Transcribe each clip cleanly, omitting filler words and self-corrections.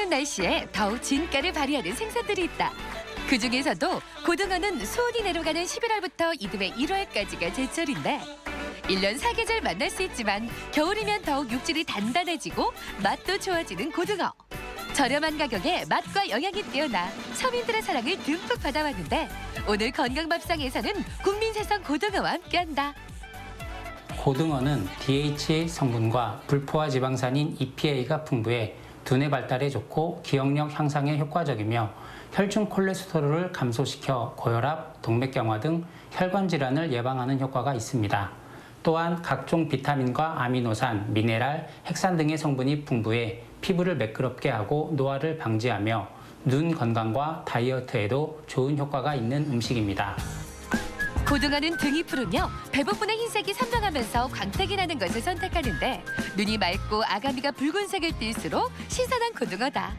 추워지는 날씨에 더욱 진가를 발휘하는 생선들이 있다. 그 중에서도 고등어는 수온이 내려가는 11월부터 이듬해 1월까지가 제철인데 1년 사계절 만날 수 있지만 겨울이면 더욱 육질이 단단해지고 맛도 좋아지는 고등어. 저렴한 가격에 맛과 영양이 뛰어나 서민들의 사랑을 듬뿍 받아왔는데 오늘 건강밥상에서는 국민세선 고등어와 함께한다. 고등어는 DHA 성분과 불포화 지방산인 EPA가 풍부해 두뇌 발달에 좋고 기억력 향상에 효과적이며 혈중 콜레스테롤을 감소시켜 고혈압, 동맥경화 등 혈관 질환을 예방하는 효과가 있습니다. 또한 각종 비타민과 아미노산, 미네랄, 핵산 등의 성분이 풍부해 피부를 매끄럽게 하고 노화를 방지하며 눈 건강과 다이어트에도 좋은 효과가 있는 음식입니다. 고등어는 등이 푸르며 배부분의 흰색이 선명하면서 광택이 나는 것을 선택하는데 눈이 맑고 아가미가 붉은색을 띨수록 신선한 고등어다.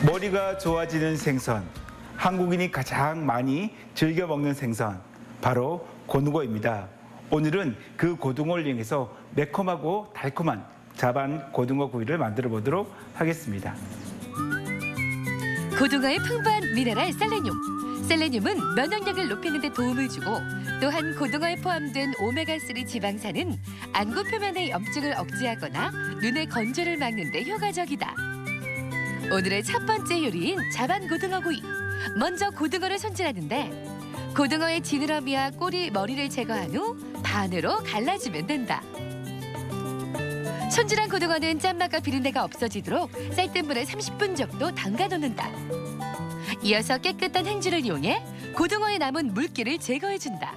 머리가 좋아지는 생선, 한국인이 가장 많이 즐겨 먹는 생선, 바로 고등어입니다. 오늘은 그 고등어를 이용해서 매콤하고 달콤한 자반 고등어 구이를 만들어 보도록 하겠습니다. 고등어의 풍부한 미네랄 셀레늄. 셀레늄은 면역력을 높이는 데 도움을 주고 또한 고등어에 포함된 오메가3 지방산은 안구 표면의 염증을 억제하거나 눈의 건조를 막는 데 효과적이다. 오늘의 첫 번째 요리인 자반 고등어 구이. 먼저 고등어를 손질하는데 고등어의 지느러미와 꼬리, 머리를 제거한 후 반으로 갈라주면 된다. 손질한 고등어는 짠맛과 비린내가 없어지도록 쌀뜨물 물에 30분 정도 담가놓는다. 이어서 깨끗한 행주를 이용해 고등어에 남은 물기를 제거해준다.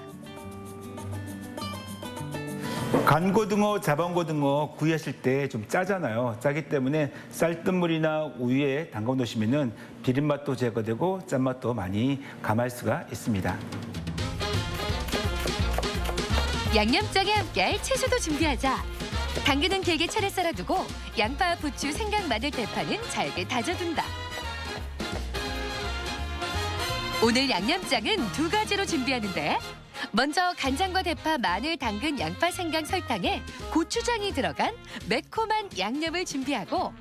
간고등어, 자반고등어 구이하실 때 좀 짜잖아요. 짜기 때문에 쌀뜨물이나 우유에 담가 놓으시면 비린맛도 제거되고 짠맛도 많이 감할 수가 있습니다. 양념장에 함께할 채소도 준비하자. 당근은 길게 차례 썰어두고 양파, 부추, 생강, 마늘, 대파는 잘게 다져둔다. 오늘 양념장은 두 가지로 준비하는데 먼저 간장과 대파, 마늘, 당근, 양파, 생강, 설탕에 고추장이 들어간 매콤한 양념을 준비하고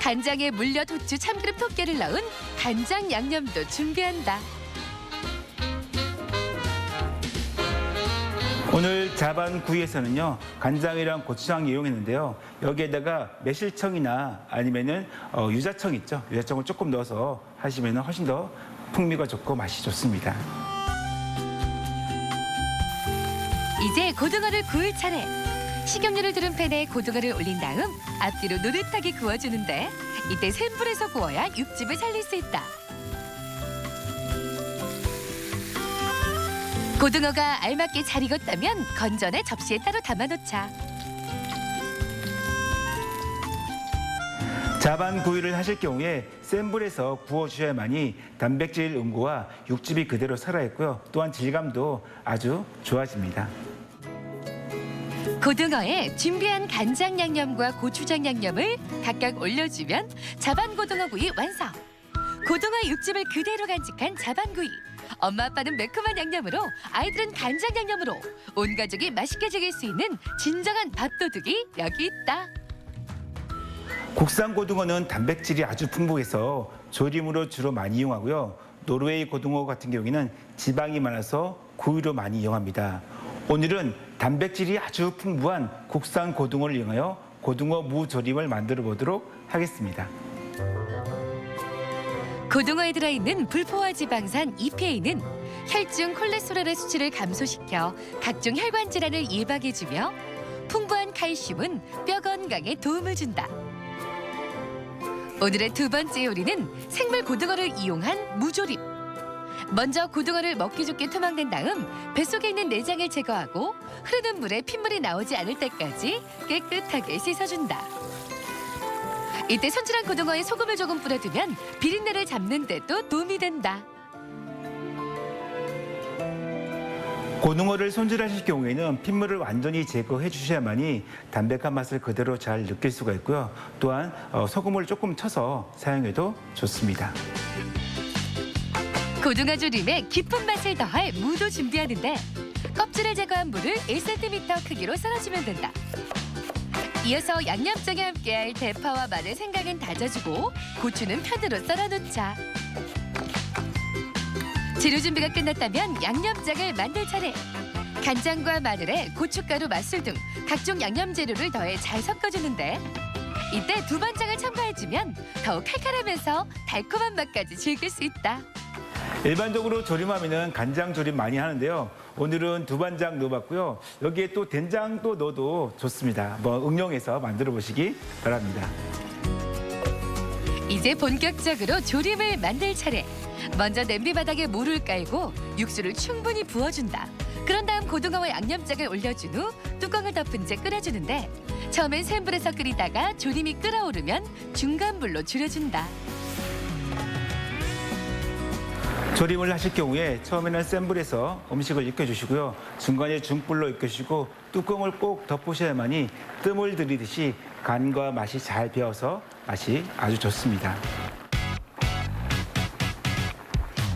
간장에 물엿, 후추, 참기름, 통깨를 넣은 간장 양념도 준비한다. 오늘 자반 구이에서는요, 간장이랑 고추장 이용했는데요. 여기에다가 매실청이나 아니면은 유자청 있죠. 유자청을 조금 넣어서 하시면 훨씬 더 풍미가 좋고 맛이 좋습니다. 이제 고등어를 구울 차례. 식용유를 두른 팬에 고등어를 올린 다음 앞뒤로 노릇하게 구워주는데 이때 센 불에서 구워야 육즙을 살릴 수 있다. 고등어가 알맞게 잘 익었다면 건져내 접시에 따로 담아놓자. 자반 구이를 하실 경우에 센 불에서 구워주셔야만이 단백질 음구와 육즙이 그대로 살아있고요. 또한 질감도 아주 좋아집니다. 고등어에 준비한 간장 양념과 고추장 양념을 각각 올려주면 자반 고등어 구이 완성. 고등어의 육즙을 그대로 간직한 자반 구이. 엄마 아빠는 매콤한 양념으로, 아이들은 간장 양념으로 온 가족이 맛있게 즐길 수 있는 진정한 밥도둑이 여기 있다. 국산 고등어는 단백질이 아주 풍부해서 조림으로 주로 많이 이용하고요. 노르웨이 고등어 같은 경우에는 지방이 많아서 구이로 많이 이용합니다. 오늘은 단백질이 아주 풍부한 국산 고등어를 이용하여 고등어 무조림을 만들어 보도록 하겠습니다. 고등어에 들어있는 불포화 지방산 EPA는 혈중 콜레스테롤의 수치를 감소시켜 각종 혈관 질환을 예방해주며 풍부한 칼슘은 뼈 건강에 도움을 준다. 오늘의 두 번째 요리는 생물 고등어를 이용한 무조림. 먼저 고등어를 먹기 좋게 토막낸 다음 뱃속에 있는 내장을 제거하고 흐르는 물에 핏물이 나오지 않을 때까지 깨끗하게 씻어준다. 이때 손질한 고등어에 소금을 조금 뿌려두면 비린내를 잡는 데도 도움이 된다. 고등어를 손질하실 경우에는 핏물을 완전히 제거해 주셔야만이 담백한 맛을 그대로 잘 느낄 수가 있고요. 또한 소금을 조금 쳐서 사용해도 좋습니다. 고등어 조림에 깊은 맛을 더할 무도 준비하는데 껍질을 제거한 무를 1cm 크기로 썰어주면 된다. 이어서 양념장에 함께할 대파와 마늘, 생강은 다져주고 고추는 편으로 썰어놓자. 재료 준비가 끝났다면 양념장을 만들 차례. 간장과 마늘에 고춧가루, 맛술 등 각종 양념 재료를 더해 잘 섞어주는데 이때 두반장을 첨가해주면 더욱 칼칼하면서 달콤한 맛까지 즐길 수 있다. 일반적으로 조림하면은 간장 조림 많이 하는데요. 오늘은 두반장 넣어봤고요. 여기에 또 된장도 넣어도 좋습니다. 응용해서 만들어 보시기 바랍니다. 이제 본격적으로 조림을 만들 차례. 먼저 냄비 바닥에 물을 깔고 육수를 충분히 부어준다. 그런 다음 고등어와 양념장을 올려준 후 뚜껑을 덮은 채 끓여주는데 처음엔 센 불에서 끓이다가 조림이 끓어오르면 중간 불로 줄여준다. 조림을 하실 경우에 처음에는 센 불에서 음식을 익혀주시고요. 중간에 중불로 익혀주시고 뚜껑을 꼭 덮으셔야만이 뜸을 들이듯이 간과 맛이 잘 배어서 맛이 아주 좋습니다.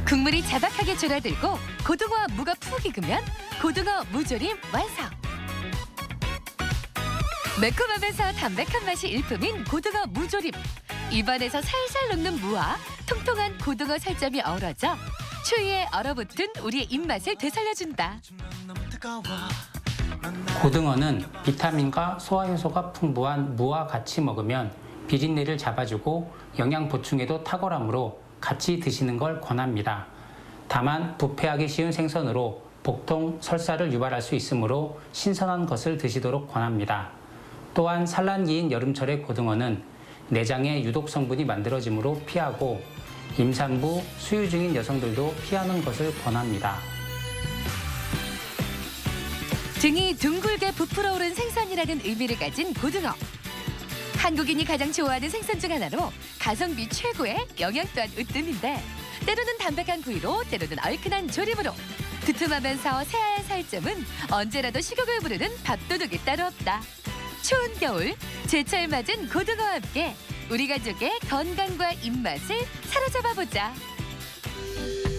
국물이 자박하게 졸아들고 고등어와 무가 푹 익으면 고등어 무조림 완성. 매콤하면서 담백한 맛이 일품인 고등어 무조림. 입안에서 살살 녹는 무와 통통한 고등어 살점이 어우러져 추위에 얼어붙은 우리의 입맛을 되살려준다. 고등어는 비타민과 소화 효소가 풍부한 무와 같이 먹으면 비린내를 잡아주고 영양 보충에도 탁월하므로 같이 드시는 걸 권합니다. 다만 부패하기 쉬운 생선으로 복통, 설사를 유발할 수 있으므로 신선한 것을 드시도록 권합니다. 또한 산란기인 여름철의 고등어는 내장에 유독 성분이 만들어지므로 피하고 임산부, 수유 중인 여성들도 피하는 것을 권합니다. 등이 둥글게 부풀어 오른 생선이라는 의미를 가진 고등어. 한국인이 가장 좋아하는 생선 중 하나로 가성비 최고의 영양 또한 으뜸인데 때로는 담백한 구이로 때로는 얼큰한 조림으로 두툼하면서 새하얀 살점은 언제라도 식욕을 부르는 밥도둑이 따로 없다. 추운 겨울 제철 맞은 고등어와 함께 우리 가족의 건강과 입맛을 사로잡아보자.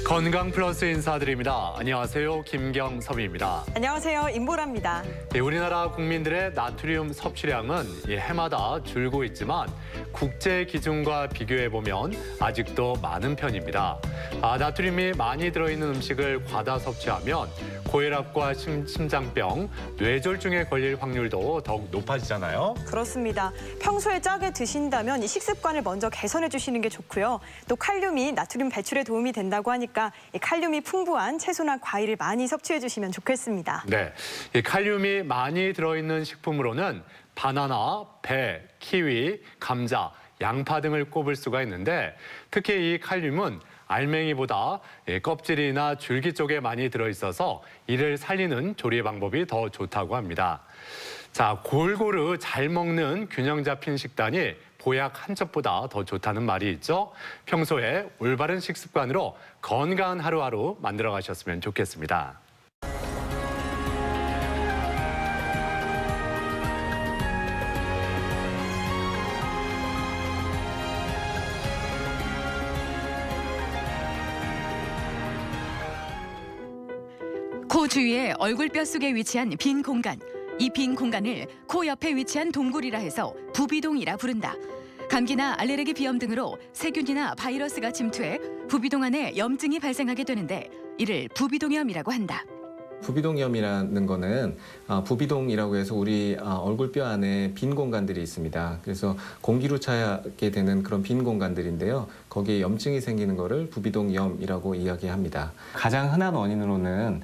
건강 플러스 인사드립니다. 안녕하세요. 김경섭입니다. 안녕하세요. 임보라입니다. 우리나라 국민들의 나트륨 섭취량은 해마다 줄고 있지만 국제 기준과 비교해보면 아직도 많은 편입니다. 나트륨이 많이 들어있는 음식을 과다 섭취하면 고혈압과 심장병, 뇌졸중에 걸릴 확률도 더욱 높아지잖아요. 그렇습니다. 평소에 짜게 드신다면 이 식습관을 먼저 개선해 주시는 게 좋고요. 또 칼륨이 나트륨 배출에 도움이 된다고 하니까 이 칼륨이 풍부한 채소나 과일을 많이 섭취해 주시면 좋겠습니다. 네, 이 칼륨이 많이 들어있는 식품으로는 바나나, 배, 키위, 감자, 양파 등을 꼽을 수가 있는데 특히 이 칼륨은 알맹이보다 껍질이나 줄기 쪽에 많이 들어있어서 이를 살리는 조리 방법이 더 좋다고 합니다. 자, 골고루 잘 먹는 균형 잡힌 식단이 보약 한 첩보다 더 좋다는 말이 있죠. 평소에 올바른 식습관으로 건강한 하루하루 만들어 가셨으면 좋겠습니다. 코 주위에 얼굴뼈 속에 위치한 빈 공간. 이 빈 공간을 코 옆에 위치한 동굴이라 해서 부비동이라 부른다. 감기나 알레르기 비염 등으로 세균이나 바이러스가 침투해 부비동 안에 염증이 발생하게 되는데 이를 부비동염이라고 한다. 부비동염이라는 거는 부비동이라고 해서 우리 얼굴뼈 안에 빈 공간들이 있습니다. 그래서 공기로 차게 되는 그런 빈 공간들인데요. 거기에 염증이 생기는 거를 부비동염이라고 이야기합니다. 가장 흔한 원인으로는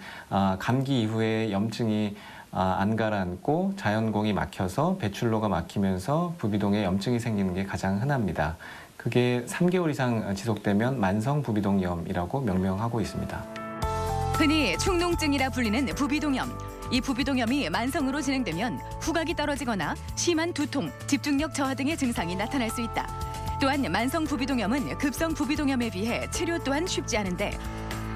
감기 이후에 염증이 안 가라앉고 자연공이 막혀서 배출로가 막히면서 부비동에 염증이 생기는 게 가장 흔합니다. 그게 3개월 이상 지속되면 만성 부비동염이라고 명명하고 있습니다. 흔히 축농증이라 불리는 부비동염. 이 부비동염이 만성으로 진행되면 후각이 떨어지거나 심한 두통, 집중력 저하 등의 증상이 나타날 수 있다. 또한 만성 부비동염은 급성 부비동염에 비해 치료 또한 쉽지 않은데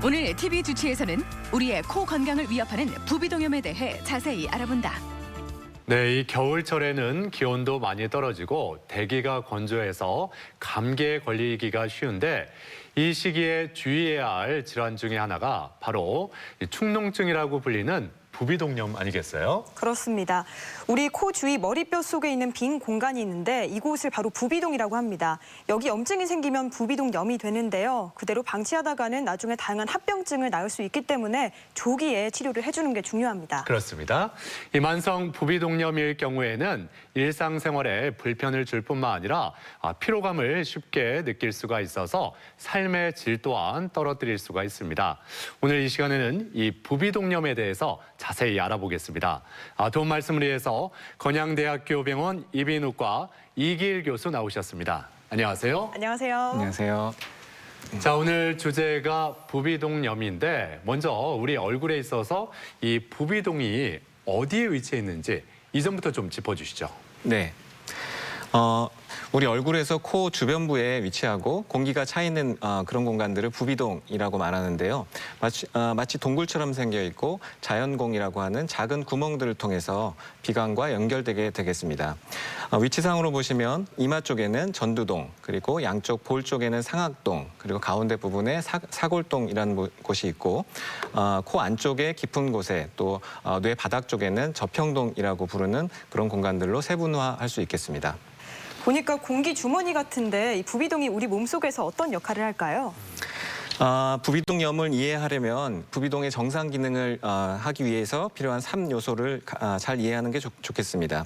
오늘 TV 주치에서는 우리의 코 건강을 위협하는 부비동염에 대해 자세히 알아본다. 네, 이 겨울철에는 기온도 많이 떨어지고 대기가 건조해서 감기에 걸리기가 쉬운데 이 시기에 주의해야 할 질환 중에 하나가 바로 이 축농증이라고 불리는 부비동염 아니겠어요? 그렇습니다. 우리 코 주위 머리뼈 속에 있는 빈 공간이 있는데 이곳을 바로 부비동이라고 합니다. 여기 염증이 생기면 부비동염이 되는데요. 그대로 방치하다가는 나중에 다양한 합병증을 낳을 수 있기 때문에 조기에 치료를 해주는 게 중요합니다. 그렇습니다. 이 만성 부비동염일 경우에는 일상생활에 불편을 줄 뿐만 아니라 피로감을 쉽게 느낄 수가 있어서 삶의 질 또한 떨어뜨릴 수가 있습니다. 오늘 이 시간에는 이 부비동염에 대해서 자세히 알아보겠습니다. 도움 말씀을 위해서 건양대학교 병원 이비인후과 이기일 교수 나오셨습니다. 안녕하세요. 안녕하세요. 안녕하세요. 자, 오늘 주제가 부비동염인데 먼저 우리 얼굴에 있어서 이 부비동이 어디에 위치해 있는지 이 점부터 좀 짚어주시죠. 네. 우리 얼굴에서 코 주변부에 위치하고 공기가 차 있는 그런 공간들을 부비동이라고 말하는데요. 마치 동굴처럼 생겨 있고 자연공이라고 하는 작은 구멍들을 통해서 비관과 연결되게 되겠습니다. 위치상으로 보시면 이마 쪽에는 전두동, 그리고 양쪽 볼 쪽에는 상악동, 그리고 가운데 부분에 사골동이라는 곳이 있고 코 안쪽에 깊은 곳에 또 뇌 바닥 쪽에는 저평동이라고 부르는 그런 공간들로 세분화할 수 있겠습니다. 보니까 공기 주머니 같은데 이 부비동이 우리 몸속에서 어떤 역할을 할까요? 부비동염을 이해하려면 부비동의 정상 기능을 하기 위해서 필요한 3요소를 잘 이해하는 게 좋겠습니다.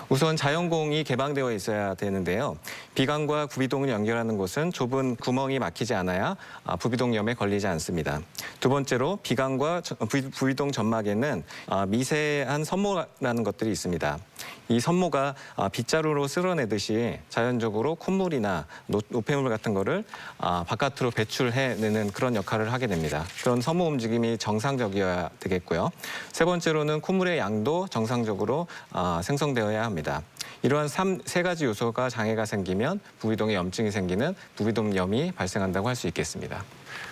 우선 자연공이 개방되어 있어야 되는데요. 비관과 부비동을 연결하는 곳은 좁은 구멍이 막히지 않아야 부비동염에 걸리지 않습니다. 두 번째로 비관과 부비동 점막에는 미세한 섬모라는 것들이 있습니다. 이 섬모가 빗자루로 쓸어내듯이 자연적으로 콧물이나 노폐물 같은 거를 바깥으로 배출해내는 그런 역할을 하게 됩니다. 그런 섬모 움직임이 정상적이어야 되겠고요. 세 번째로는 콧물의 양도 정상적으로 생성되어야 합니다. 이러한 세 가지 요소가 장애가 생기면 부비동에 염증이 생기는 부비동염이 발생한다고 할 수 있겠습니다.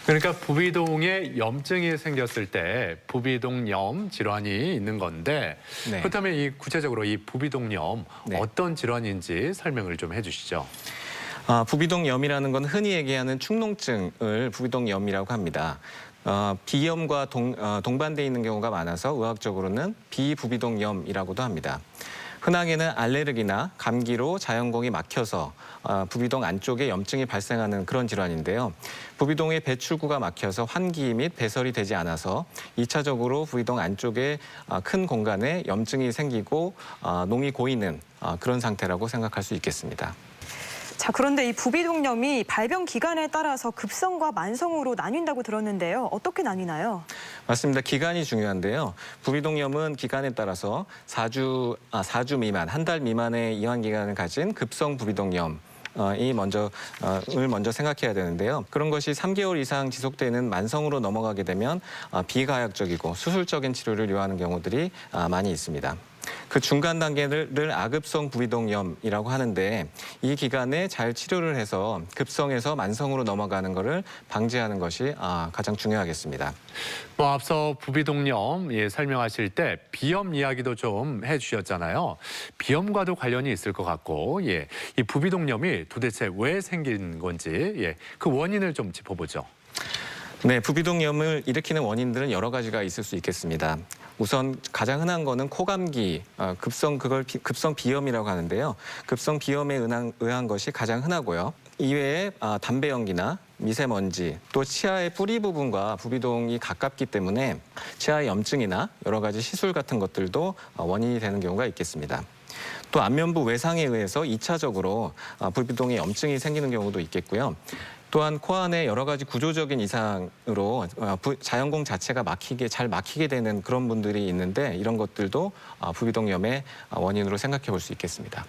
그러니까 부비동에 염증이 생겼을 때 부비동염 질환이 있는 건데 네. 그렇다면 이 구체적으로 이 부비동염 네. 어떤 질환인지 설명을 좀 해주시죠. 부비동염이라는 건 흔히 얘기하는 축농증을 부비동염이라고 합니다. 비염과 동반돼 있는 경우가 많아서 의학적으로는 비부비동염이라고도 합니다. 흔하게는 알레르기나 감기로 자연공이 막혀서 부비동 안쪽에 염증이 발생하는 그런 질환인데요. 부비동의 배출구가 막혀서 환기 및 배설이 되지 않아서 2차적으로 부비동 안쪽에 큰 공간에 염증이 생기고 농이 고이는 그런 상태라고 생각할 수 있겠습니다. 자, 그런데 이 부비동염이 발병 기간에 따라서 급성과 만성으로 나뉜다고 들었는데요. 어떻게 나뉘나요? 맞습니다. 기간이 중요한데요. 부비동염은 기간에 따라서 4주 미만, 한 달 미만의 이완 기간을 가진 급성 부비동염 을 먼저 생각해야 되는데요. 그런 것이 3개월 이상 지속되는 만성으로 넘어가게 되면 비가역적이고 수술적인 치료를 요하는 경우들이 많이 있습니다. 그 중간 단계를 아급성 부비동염이라고 하는데 이 기간에 잘 치료를 해서 급성에서 만성으로 넘어가는 것을 방지하는 것이 가장 중요하겠습니다. 앞서 부비동염 설명하실 때 비염 이야기도 좀 해주셨잖아요. 비염과도 관련이 있을 것 같고 이 부비동염이 도대체 왜 생긴 건지 그 원인을 좀 짚어보죠. 네, 부비동염을 일으키는 원인들은 여러 가지가 있을 수 있겠습니다. 우선 가장 흔한 거는 코감기, 급성 비염이라고 하는데요. 급성 비염에 의한 것이 가장 흔하고요. 이외에 담배 연기나 미세먼지, 또 치아의 뿌리 부분과 부비동이 가깝기 때문에 치아의 염증이나 여러 가지 시술 같은 것들도 원인이 되는 경우가 있겠습니다. 또 안면부 외상에 의해서 2차적으로 부비동에 염증이 생기는 경우도 있겠고요. 또한 코 안에 여러 가지 구조적인 이상으로 자연공 자체가 잘 막히게 되는 그런 분들이 있는데 이런 것들도 부비동염의 원인으로 생각해 볼 수 있겠습니다.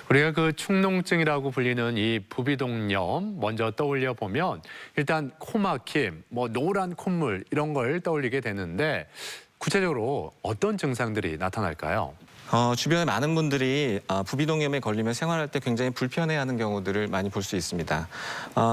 우리가 그 축농증이라고 불리는 이 부비동염 먼저 떠올려 보면 일단 코막힘, 노란 콧물 이런 걸 떠올리게 되는데 구체적으로 어떤 증상들이 나타날까요? 주변에 많은 분들이 부비동염에 걸리면 생활할 때 굉장히 불편해하는 경우들을 많이 볼 수 있습니다.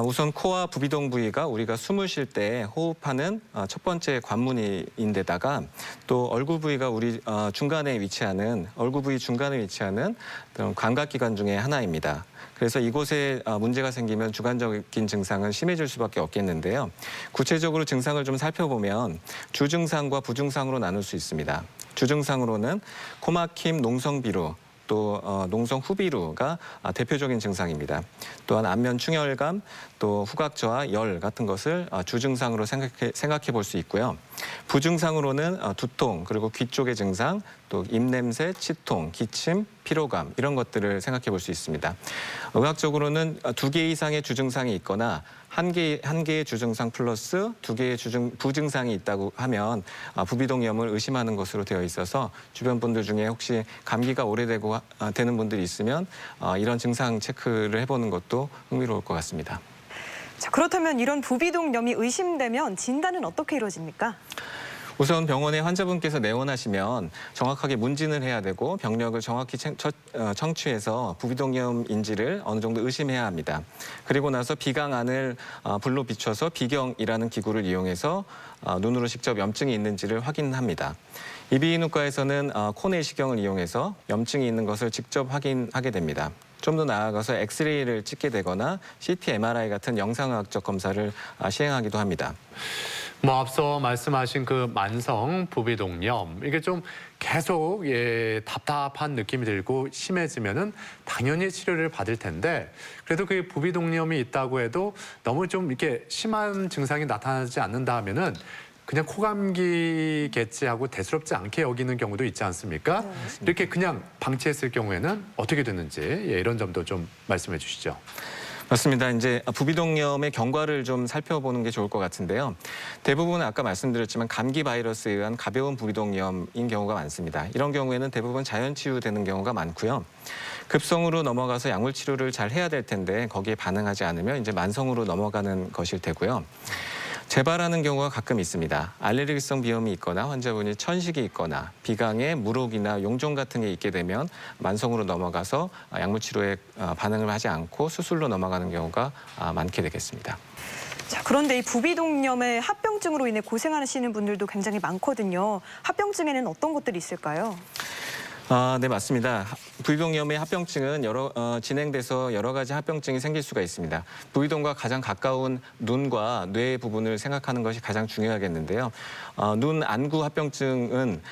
우선 코와 부비동 부위가 우리가 숨을 쉴 때 호흡하는 첫 번째 관문인데다가 또 얼굴 부위가 우리 얼굴 부위 중간에 위치하는 그런 감각기관 중에 하나입니다. 그래서 이곳에 문제가 생기면 주관적인 증상은 심해질 수밖에 없겠는데요. 구체적으로 증상을 좀 살펴보면 주증상과 부증상으로 나눌 수 있습니다. 주증상으로는 코막힘, 농성비루, 또 농성 후비루가 대표적인 증상입니다. 또한 안면 충혈감, 또 후각저하, 열 같은 것을 주증상으로 생각해 볼 수 있고요. 부증상으로는 두통, 그리고 귀 쪽의 증상, 또 입냄새, 치통, 기침, 피로감 이런 것들을 생각해 볼 수 있습니다. 의학적으로는 2개 이상의 주증상이 있거나 한 개의 주증상 플러스 2개의 부증상이 있다고 하면 부비동염을 의심하는 것으로 되어 있어서 주변 분들 중에 혹시 감기가 오래되고 되는 분들이 있으면 이런 증상 체크를 해보는 것도 흥미로울 것 같습니다. 자, 그렇다면 이런 부비동염이 의심되면 진단은 어떻게 이루어집니까? 우선 병원에 환자분께서 내원하시면 정확하게 문진을 해야 되고 병력을 정확히 청취해서 부비동염인지를 어느 정도 의심해야 합니다. 그리고 나서 비강안을 불로 비춰서 비경이라는 기구를 이용해서 눈으로 직접 염증이 있는지를 확인합니다. 이비인후과에서는 코내시경을 이용해서 염증이 있는 것을 직접 확인하게 됩니다. 좀 더 나아가서 엑스레이를 찍게 되거나 CT, MRI 같은 영상의학적 검사를 시행하기도 합니다. 앞서 말씀하신 그 만성 부비동염, 이게 좀 계속 답답한 느낌이 들고 심해지면은 당연히 치료를 받을 텐데, 그래도 그 부비동염이 있다고 해도 너무 좀 이렇게 심한 증상이 나타나지 않는다 하면은 그냥 코감기겠지 하고 대수롭지 않게 여기는 경우도 있지 않습니까? 네. 이렇게 그냥 방치했을 경우에는 어떻게 되는지 이런 점도 좀 말씀해 주시죠. 맞습니다. 이제 부비동염의 경과를 좀 살펴보는 게 좋을 것 같은데요. 대부분 아까 말씀드렸지만 감기 바이러스에 의한 가벼운 부비동염인 경우가 많습니다. 이런 경우에는 대부분 자연 치유되는 경우가 많고요. 급성으로 넘어가서 약물 치료를 잘 해야 될 텐데 거기에 반응하지 않으면 이제 만성으로 넘어가는 것일 테고요. 재발하는 경우가 가끔 있습니다. 알레르기성 비염이 있거나 환자분이 천식이 있거나 비강에 물혹이나 용종 같은 게 있게 되면 만성으로 넘어가서 약물 치료에 반응을 하지 않고 수술로 넘어가는 경우가 많게 되겠습니다. 자, 그런데 이 부비동염의 합병증으로 인해 고생하시는 분들도 굉장히 많거든요. 합병증에는 어떤 것들이 있을까요? 네, 맞습니다. 부비동염의 합병증은 진행돼서 여러 가지 합병증이 생길 수가 있습니다. 부비동과 가장 가까운 눈과 뇌 부분을 생각하는 것이 가장 중요하겠는데요. 눈 안구 합병증은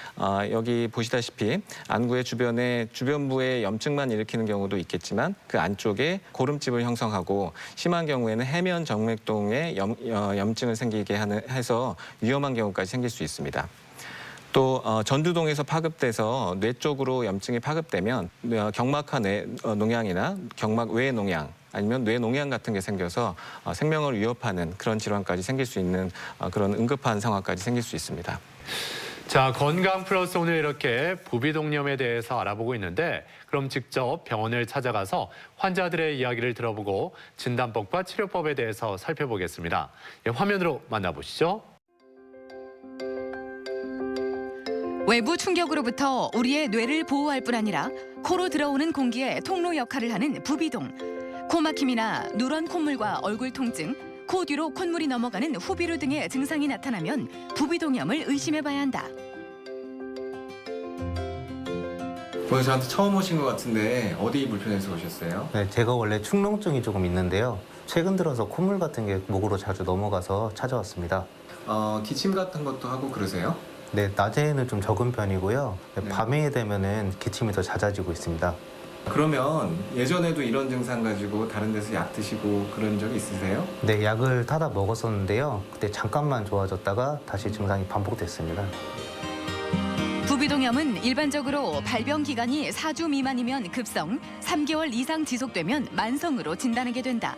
여기 보시다시피 안구의 주변부에 염증만 일으키는 경우도 있겠지만 그 안쪽에 고름집을 형성하고 심한 경우에는 해면 정맥동에 염증을 생기게 해서 위험한 경우까지 생길 수 있습니다. 또 전두동에서 파급돼서 뇌 쪽으로 염증이 파급되면 경막하 농양이나 경막 외 농양 아니면 뇌 농양 같은 게 생겨서 생명을 위협하는 그런 질환까지 생길 수 있는 그런 응급한 상황까지 생길 수 있습니다. 자, 건강 플러스 오늘 이렇게 부비동염에 대해서 알아보고 있는데, 그럼 직접 병원을 찾아가서 환자들의 이야기를 들어보고 진단법과 치료법에 대해서 살펴보겠습니다. 화면으로 만나보시죠. 외부 충격으로부터 우리의 뇌를 보호할 뿐 아니라 코로 들어오는 공기의 통로 역할을 하는 부비동. 코막힘이나 누런 콧물과 얼굴 통증, 코 뒤로 콧물이 넘어가는 후비루 등의 증상이 나타나면 부비동염을 의심해봐야 한다. 오늘 저한테 처음 오신 것 같은데 어디 불편해서 오셨어요? 네, 제가 원래 축농증이 조금 있는데요. 최근 들어서 콧물 같은 게 목으로 자주 넘어가서 찾아왔습니다. 기침 같은 것도 하고 그러세요? 네, 낮에는 좀 적은 편이고요. 네. 밤에 되면은 기침이 더 잦아지고 있습니다. 그러면 예전에도 이런 증상 가지고 다른 데서 약 드시고 그런 적이 있으세요? 네, 약을 타다 먹었었는데요. 그때 잠깐만 좋아졌다가 다시 증상이 반복됐습니다. 부비동염은 일반적으로 발병 기간이 4주 미만이면 급성, 3개월 이상 지속되면 만성으로 진단하게 된다.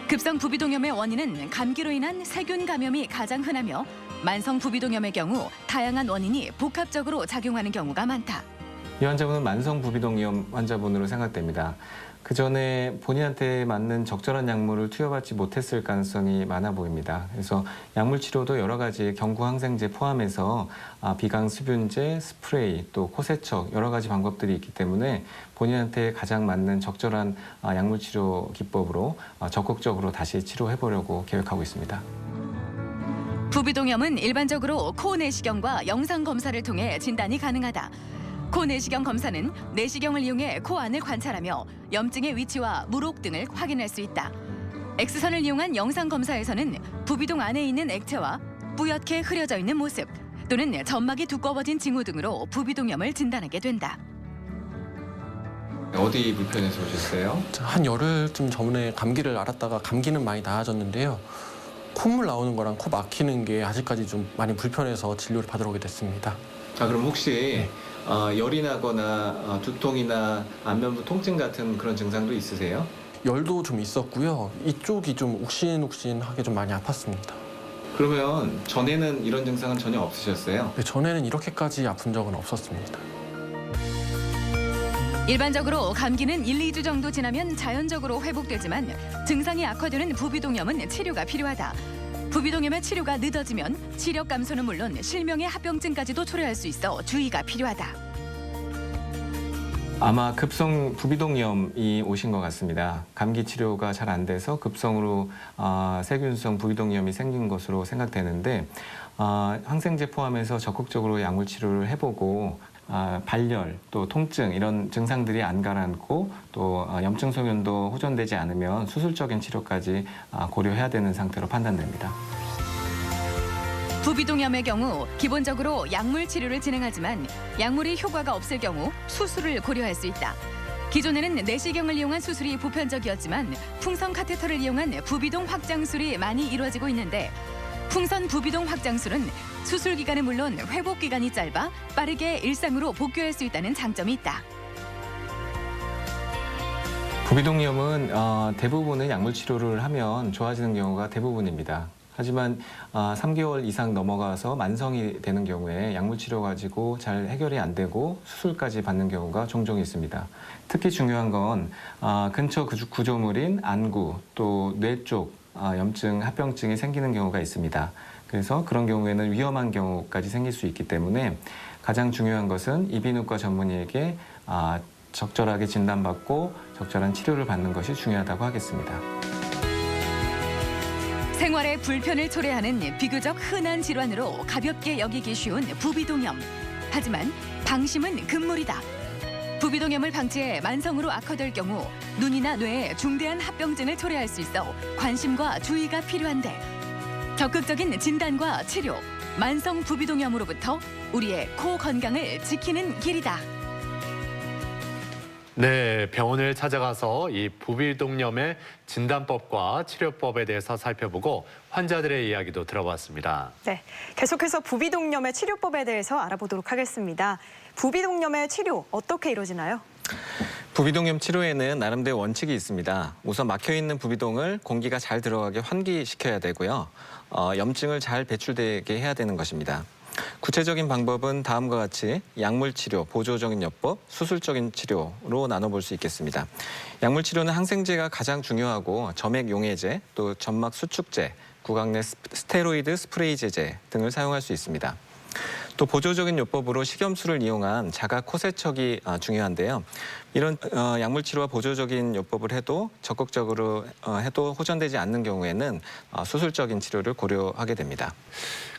급성 부비동염의 원인은 감기로 인한 세균 감염이 가장 흔하며 만성 부비동염의 경우 다양한 원인이 복합적으로 작용하는 경우가 많다. 이 환자분은 만성 부비동염 환자분으로 생각됩니다. 그 전에 본인한테 맞는 적절한 약물을 투여받지 못했을 가능성이 많아 보입니다. 그래서 약물 치료도 여러 가지 경구항생제 포함해서 비강수분제, 스프레이, 또 코세척 여러 가지 방법들이 있기 때문에 본인한테 가장 맞는 적절한 약물 치료 기법으로 적극적으로 다시 치료해 보려고 계획하고 있습니다. 부비동염은 일반적으로 코 내시경과 영상 검사를 통해 진단이 가능하다. 코 내시경 검사는 내시경을 이용해 코 안을 관찰하며 염증의 위치와 물혹 등을 확인할 수 있다. X선을 이용한 영상 검사에서는 부비동 안에 있는 액체와 뿌옇게 흐려져 있는 모습 또는 점막이 두꺼워진 징후 등으로 부비동염을 진단하게 된다. 어디 불편해서 오셨어요? 한 열흘쯤 전에 감기를 앓았다가 감기는 많이 나아졌는데요. 콧물 나오는 거랑 코 막히는 게 아직까지 좀 많이 불편해서 진료를 받으러 오게 됐습니다. 그럼 혹시 열이 나거나 두통이나 안면부 통증 같은 그런 증상도 있으세요? 열도 좀 있었고요. 이쪽이 좀 욱신욱신하게 좀 많이 아팠습니다. 그러면 전에는 이런 증상은 전혀 없으셨어요? 네, 전에는 이렇게까지 아픈 적은 없었습니다. 일반적으로 감기는 1, 2주 정도 지나면 자연적으로 회복되지만 증상이 악화되는 부비동염은 치료가 필요하다. 부비동염의 치료가 늦어지면 시력 감소는 물론 실명의 합병증까지도 초래할 수 있어 주의가 필요하다. 아마 급성 부비동염이 오신 것 같습니다. 감기 치료가 잘 안 돼서 급성으로 세균성 부비동염이 생긴 것으로 생각되는데 항생제 포함해서 적극적으로 약물 치료를 해보고 발열, 또 통증 이런 증상들이 안 가라앉고 또 염증 소견도 호전되지 않으면 수술적인 치료까지 고려해야 되는 상태로 판단됩니다. 부비동염의 경우 기본적으로 약물 치료를 진행하지만 약물이 효과가 없을 경우 수술을 고려할 수 있다. 기존에는 내시경을 이용한 수술이 보편적이었지만 풍선 카테터를 이용한 부비동 확장술이 많이 이루어지고 있는데 풍선 부비동 확장술은 수술 기간은 물론 회복 기간이 짧아 빠르게 일상으로 복귀할 수 있다는 장점이 있다. 부비동염은 대부분은 약물 치료를 하면 좋아지는 경우가 대부분입니다. 하지만 3개월 이상 넘어가서 만성이 되는 경우에 약물 치료 가지고 잘 해결이 안 되고 수술까지 받는 경우가 종종 있습니다. 특히 중요한 건 근처 구조물인 안구 또 뇌 쪽 염증, 합병증이 생기는 경우가 있습니다. 그래서 그런 경우에는 위험한 경우까지 생길 수 있기 때문에 가장 중요한 것은 이비인후과 전문의에게 적절하게 진단받고 적절한 치료를 받는 것이 중요하다고 하겠습니다. 생활에 불편을 초래하는 비교적 흔한 질환으로 가볍게 여기기 쉬운 부비동염. 하지만 방심은 금물이다. 부비동염을 방치해 만성으로 악화될 경우 눈이나 뇌에 중대한 합병증을 초래할 수 있어 관심과 주의가 필요한데 적극적인 진단과 치료, 만성 부비동염으로부터 우리의 코 건강을 지키는 길이다. 네, 병원을 찾아가서 이 부비동염의 진단법과 치료법에 대해서 살펴보고 환자들의 이야기도 들어봤습니다. 네, 계속해서 부비동염의 치료법에 대해서 알아보도록 하겠습니다. 부비동염의 치료 어떻게 이루어지나요? 부비동염 치료에는 나름대로 원칙이 있습니다. 우선 막혀있는 부비동을 공기가 잘 들어가게 환기시켜야 되고요. 염증을 잘 배출되게 해야 되는 것입니다. 구체적인 방법은 다음과 같이 약물 치료, 보조적인 요법, 수술적인 치료로 나눠볼 수 있겠습니다. 약물 치료는 항생제가 가장 중요하고 점액 용해제, 또 점막 수축제, 구강 내 스테로이드 스프레이 제제 등을 사용할 수 있습니다. 또 보조적인 요법으로 식염수를 이용한 자가 코세척이 중요한데요. 이런 약물 치료와 보조적인 요법을 해도 적극적으로 해도 호전되지 않는 경우에는 수술적인 치료를 고려하게 됩니다.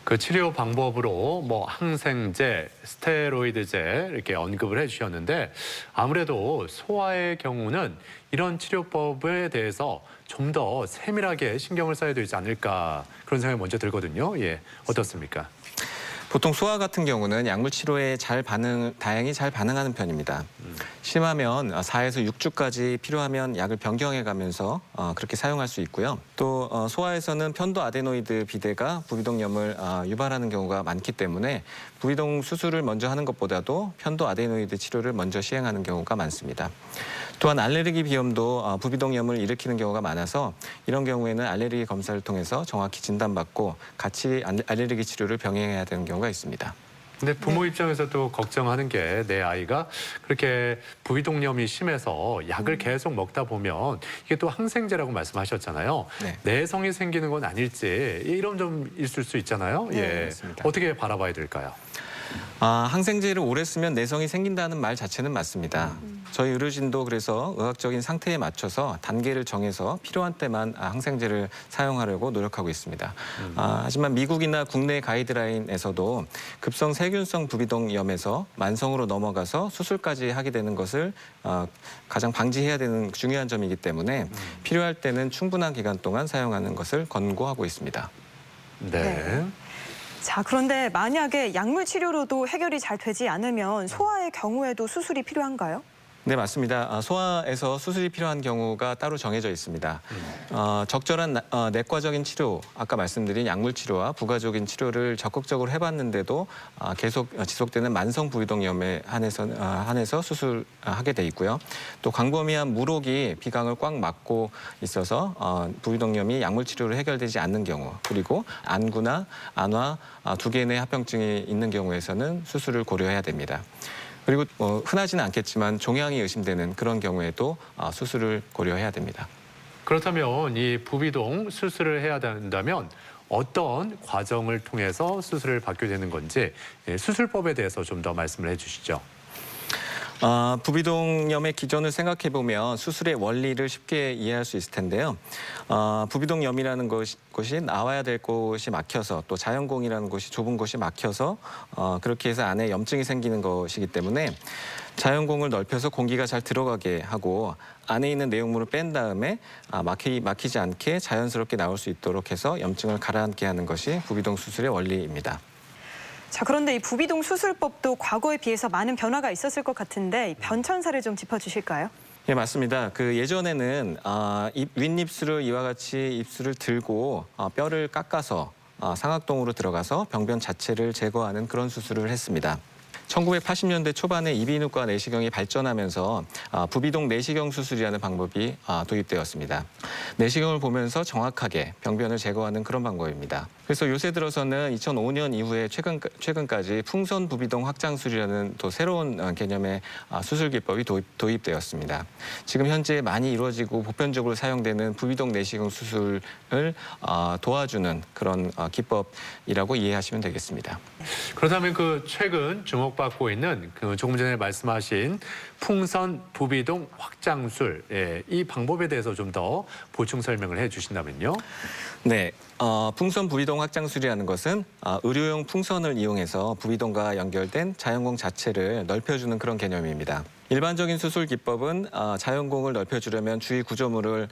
그 치료 방법으로 뭐 항생제, 스테로이드제 이렇게 언급을 해주셨는데 아무래도 소아의 경우는 이런 치료법에 대해서 좀 더 세밀하게 신경을 써야 되지 않을까 그런 생각이 먼저 들거든요. 예, 어떻습니까? 보통 소아 같은 경우는 약물 치료에 다행히 잘 반응하는 편입니다. 심하면 4에서 6주까지 필요하면 약을 변경해 가면서 그렇게 사용할 수 있고요. 또 소아에서는 편도 아데노이드 비대가 부비동염을 유발하는 경우가 많기 때문에 부비동 수술을 먼저 하는 것보다도 편도 아데노이드 치료를 먼저 시행하는 경우가 많습니다. 또한 알레르기 비염도 부비동염을 일으키는 경우가 많아서 이런 경우에는 알레르기 검사를 통해서 정확히 진단받고 같이 알레르기 치료를 병행해야 되는 경우가 있습니다. 근데 부모 입장에서도 걱정하는 게 내 아이가 그렇게 부비동염이 심해서 약을 계속 먹다 보면 이게 또 항생제라고 말씀하셨잖아요. 네. 내성이 생기는 건 아닐지 이런 점 있을 수 있잖아요. 네, 예. 맞습니다. 어떻게 바라봐야 될까요? 항생제를 오래 쓰면 내성이 생긴다는 말 자체는 맞습니다. 저희 의료진도 그래서 의학적인 상태에 맞춰서 단계를 정해서 필요한 때만 항생제를 사용하려고 노력하고 있습니다. 하지만 미국이나 국내 가이드라인에서도 급성 세균성 부비동염에서 만성으로 넘어가서 수술까지 하게 되는 것을 가장 방지해야 되는 중요한 점이기 때문에 필요할 때는 충분한 기간 동안 사용하는 것을 권고하고 있습니다. 네. 자, 그런데 만약에 약물 치료로도 해결이 잘 되지 않으면 소아의 경우에도 수술이 필요한가요? 네, 맞습니다. 소아에서 수술이 필요한 경우가 따로 정해져 있습니다. 적절한 내과적인 치료, 아까 말씀드린 약물 치료와 부가적인 치료를 적극적으로 해봤는데도 계속 지속되는 만성 부비동염에 한해서 수술하게 돼 있고요. 또 광범위한 물혹이 비강을 꽉 막고 있어서 부비동염이 약물 치료로 해결되지 않는 경우, 그리고 안구나 안화 두 개 내 합병증이 있는 경우에서는 수술을 고려해야 됩니다. 그리고 흔하지는 않겠지만 종양이 의심되는 그런 경우에도 수술을 고려해야 됩니다. 그렇다면 이 부비동 수술을 해야 된다면 어떤 과정을 통해서 수술을 받게 되는 건지 수술법에 대해서 좀 더 말씀을 해주시죠. 부비동염의 기전을 생각해 보면 수술의 원리를 쉽게 이해할 수 있을 텐데요. 부비동염이라는 곳이 나와야 될 곳이 막혀서 또 자연공이라는 곳이 좁은 곳이 막혀서 그렇게 해서 안에 염증이 생기는 것이기 때문에 자연공을 넓혀서 공기가 잘 들어가게 하고 안에 있는 내용물을 뺀 다음에 막히지 않게 자연스럽게 나올 수 있도록 해서 염증을 가라앉게 하는 것이 부비동 수술의 원리입니다. 자, 그런데 이 부비동 수술법도 과거에 비해서 많은 변화가 있었을 것 같은데 이 변천사를 좀 짚어주실까요? 네, 맞습니다. 예전에는 윗입술을 이와 같이 입술을 들고 뼈를 깎아서 상악동으로 들어가서 병변 자체를 제거하는 그런 수술을 했습니다. 1980년대 초반에 이비인후과 내시경이 발전하면서 부비동 내시경 수술이라는 방법이 도입되었습니다. 내시경을 보면서 정확하게 병변을 제거하는 그런 방법입니다. 그래서 요새 들어서는 2005년 이후에 최근까지 풍선 부비동 확장술이라는 또 새로운 개념의 수술 기법이 도입되었습니다. 지금 현재 많이 이루어지고 보편적으로 사용되는 부비동 내시경 수술을 도와주는 그런 기법이라고 이해하시면 되겠습니다. 그렇다면 최근 주목받고 있는 조금 전에 말씀하신 풍선 부비동 확장술, 이 방법에 대해서 좀 더 보충 설명을 해주신다면요. 네, 풍선 부비동 확장술이라는 것은 의료용 풍선을 이용해서 부비동과 연결된 자연공 자체를 넓혀주는 그런 개념입니다. 일반적인 수술 기법은 자연공을 넓혀주려면 주위 구조물을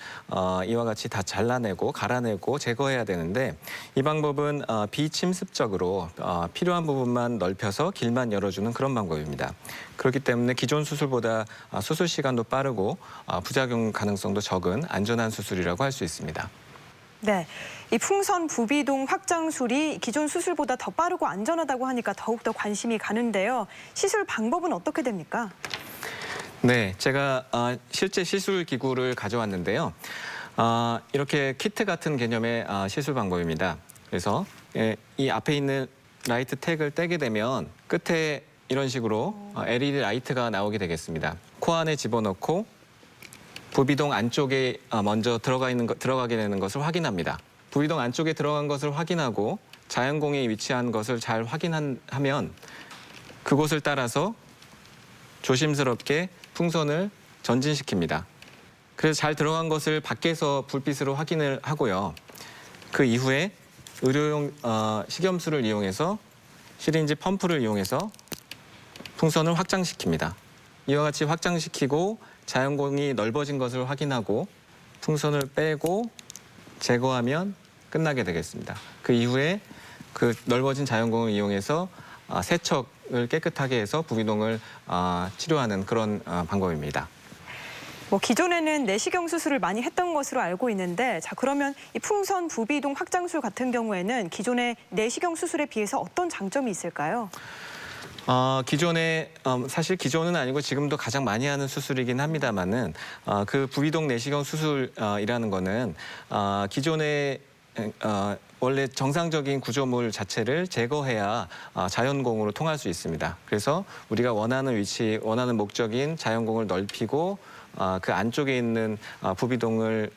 이와 같이 다 잘라내고 갈아내고 제거해야 되는데 이 방법은 비침습적으로 필요한 부분만 넓혀서 길만 열어주는 그런 방법입니다. 그렇기 때문에 기존 수술보다 수술 시간도 빠르고 부작용 가능성도 적은 안전한 수술이라고 할 수 있습니다. 네, 이 풍선 부비동 확장술이 기존 수술보다 더 빠르고 안전하다고 하니까 더욱더 관심이 가는데요. 시술 방법은 어떻게 됩니까? 네, 제가 실제 시술 기구를 가져왔는데요. 이렇게 키트 같은 개념의 시술 방법입니다. 그래서 이 앞에 있는 라이트 택을 떼게 되면 끝에 이런 식으로 LED 라이트가 나오게 되겠습니다. 코 안에 집어넣고 부비동 안쪽에 먼저 들어가게 되는 것을 확인합니다. 부비동 안쪽에 들어간 것을 확인하고 자연공에 위치한 것을 잘 확인하면 그곳을 따라서 조심스럽게 풍선을 전진시킵니다. 그래서 잘 들어간 것을 밖에서 불빛으로 확인을 하고요. 그 이후에 의료용 식염수를 이용해서 시린지 펌프를 이용해서 풍선을 확장시킵니다. 이와 같이 확장시키고 자연공이 넓어진 것을 확인하고 풍선을 빼고 제거하면 끝나게 되겠습니다. 그 이후에 그 넓어진 자연공을 이용해서 세척을 깨끗하게 해서 부비동을 치료하는 그런 방법입니다. 기존에는 내시경 수술을 많이 했던 것으로 알고 있는데 자, 그러면 이 풍선 부비동 확장술 같은 경우에는 기존의 내시경 수술에 비해서 어떤 장점이 있을까요? 기존에 사실 기존은 아니고 지금도 가장 많이 하는 수술이긴 합니다만은 그 부비동 내시경 수술이라는 거는 기존에 원래 정상적인 구조물 자체를 제거해야 자연공으로 통할 수 있습니다. 그래서 우리가 원하는 위치, 원하는 목적인 자연공을 넓히고 그 안쪽에 있는 부비동의